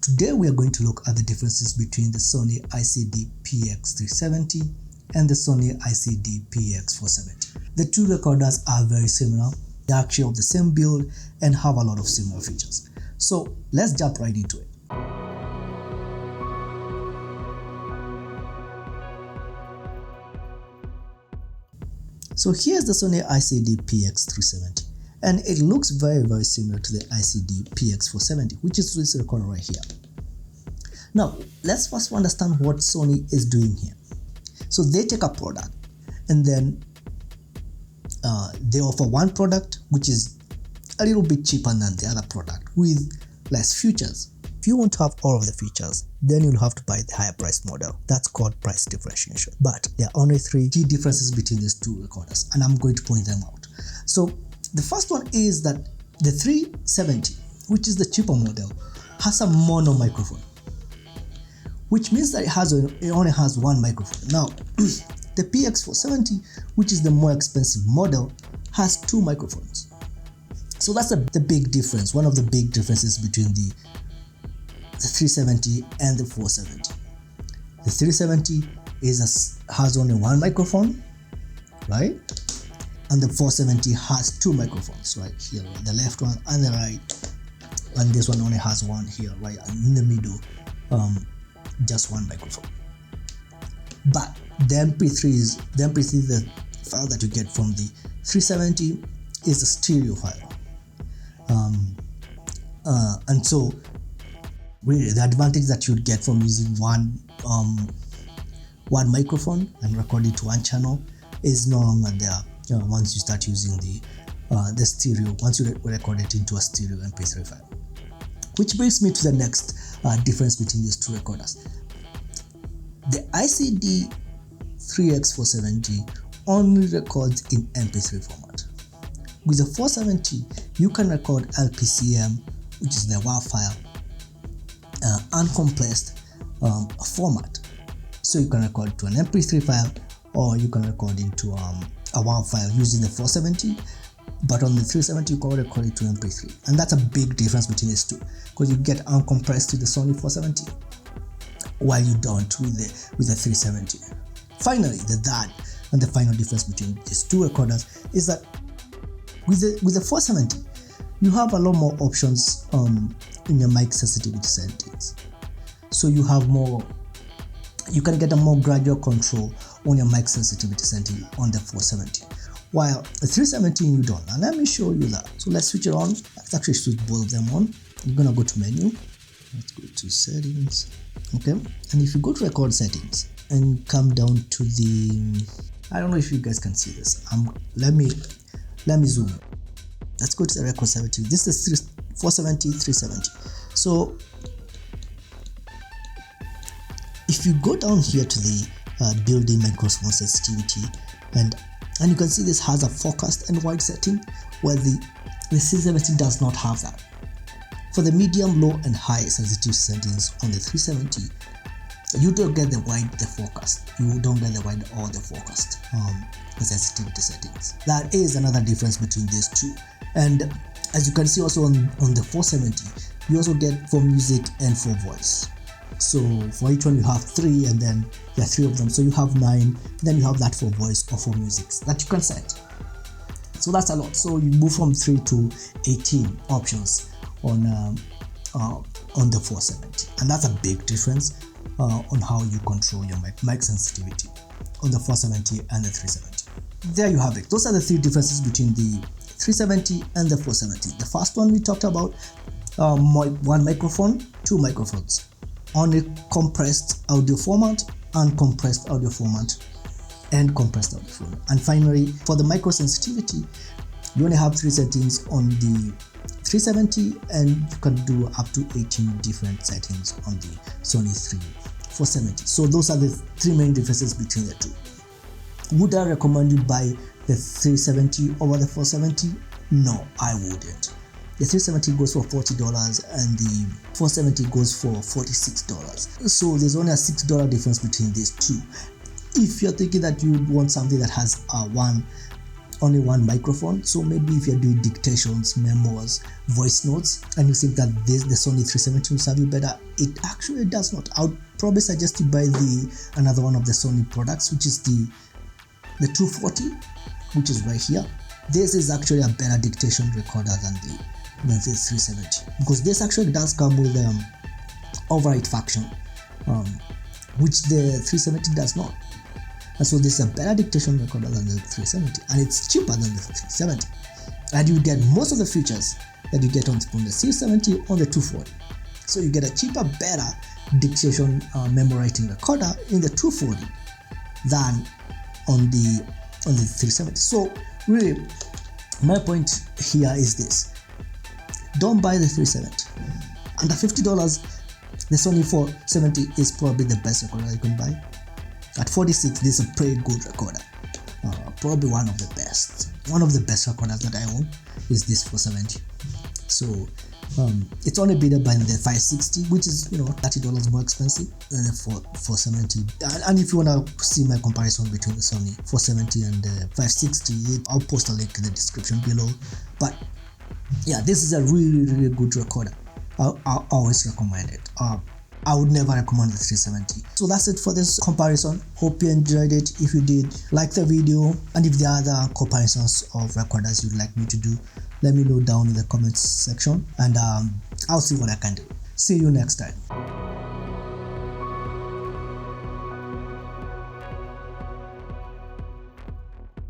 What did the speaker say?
Today we are going to look at the differences between the Sony ICD-PX370 and the Sony ICD-PX470. The two recorders are very similar. They're actually of the same build and have a lot of similar features. So let's jump right into it. So here's the Sony ICD-PX370, and it looks very similar to the ICD-PX470, which is this recorder right here. Now let's first understand what Sony is doing here. So they take a product and then they offer one product which is a little bit cheaper than the other product with less features. If you want to have all of the features, then you'll have to buy the higher priced model. That's called price differentiation. But there are only three key differences between these two recorders, and I'm going to point them out. So the first one is that the 370, which is the cheaper model, has a mono microphone, which means that it only has one microphone. Now, the PX470, which is the more expensive model, has two microphones. So that's the big difference, one of the big differences between the 370 and the 470. The 370 has only one microphone, right? And the 470 has two microphones, right here, the left one and the right. And this one only has one here, right? And in the middle, just one microphone. But the MP3, the file that you get from the 370 is a stereo file. And so really the advantage that you'd get from using one microphone and recording to one channel is no longer there once you start using the stereo, once you record it into a stereo MP3 file. Which brings me to the next difference between these two recorders. The ICD-3X470 only records in MP3 format. With the 470, you can record LPCM, which is the WAV file, uncompressed format. So you can record to an MP3 file, or you can record into a WAV file using the 470, but on the 370 you can record it to MP3. And that's a big difference between these two, because you get uncompressed with the Sony 470 while you don't with the 370. Finally, the third and the final difference between these two recorders is that with the 470 you have a lot more options in your mic sensitivity settings. So you can get a more gradual control on your mic sensitivity setting on the 470, while the 370 you don't. And let me show you that. So let's switch it on. Let's actually switch both of them on. I'm gonna go to menu. Let's go to settings. Okay, and if you go to record settings and come down to the, I don't know if you guys can see this. Let me zoom. Let's go to the record settings. This is 470, 370. So if you go down here to the built-in microphone sensitivity, and you can see this has a focused and wide setting, where the 370 does not have that. For the medium, low and high sensitivity settings on the 370, you don't get the wide, the focused. You don't get the wide or the focused sensitivity settings. That is another difference between these two. And as you can see also on the 470, you also get for music and for voice. So for each one you have three, and then there are three of them. So you have 9, then you have that for voice or for music that you can set. So that's a lot. So you move from 3 to 18 options on the 470, and that's a big difference on how you control your mic sensitivity on the 470 and the 370. There you have it. Those are the three differences between the 370 and the 470. The first one we talked about, one microphone, two microphones, only compressed audio format, uncompressed audio format, and compressed audio format. And finally, for the micro sensitivity, you only have 3 settings on the 370, and you can do up to 18 different settings on the Sony 470. So those are the 3 main differences between the two. Would I recommend you buy the 370 over the 470? No, I wouldn't. The 370 goes for $40 and the 470 goes for $46. So there's only a $6 difference between these two. If you're thinking that you want something that has one only one microphone. So maybe if you're doing dictations, memos, voice notes, and you think that the Sony 370 will serve you better, it actually does not. I would probably suggest you buy another one of the Sony products, which is the 240, which is right here. This is actually a better dictation recorder than the 370, because this actually does come with override function, which the 370 does not. And so this is a better dictation recorder than the 370, and it's cheaper than the 370, and you get most of the features that you get on the 370 on the 240. So you get a cheaper, better dictation memo writing recorder in the 240 than on the 370. So really, my point here is this: don't buy the 370. Under $50, the Sony 470 is probably the best recorder you can buy. At $46, this is a pretty good recorder. Probably one of the best. One of the best recorders that I own is this 470. So it's only better by the 560, which is $30 more expensive than the 470. And if you want to see my comparison between the Sony 470 and the 560, I'll post a link in the description below. But yeah, this is a really good recorder. I always recommend it. I would never recommend the 370. So that's it for this comparison. Hope you enjoyed it. If you did, like the video, and if there are other comparisons of recorders you'd like me to do, let me know down in the comments section, and I'll see what I can do. See you next time.